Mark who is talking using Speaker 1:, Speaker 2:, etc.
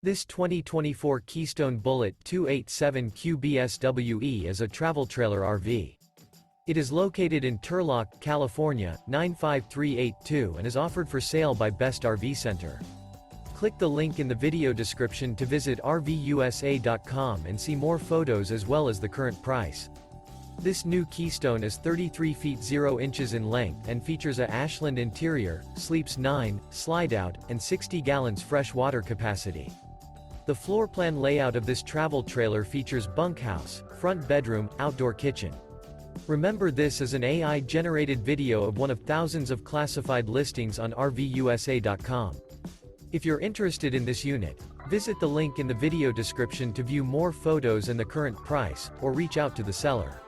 Speaker 1: This 2024 Keystone Bullet 287QBSWE is a travel trailer RV. It is located in Turlock, California, 95382 and is offered for sale by Best RV Center. Click the link in the video description to visit RVUSA.com and see more photos as well as the current price. This new Keystone is 33 feet 0 inches in length and features a Ashland interior, sleeps 9, Slideout, and 60 gallons fresh water capacity. The floor plan layout of this travel trailer features bunkhouse, front bedroom, outdoor kitchen. Remember, this is an AI-generated video of one of thousands of classified listings on RVUSA.com. If you're interested in this unit, visit the link in the video description to view more photos and the current price, or reach out to the seller.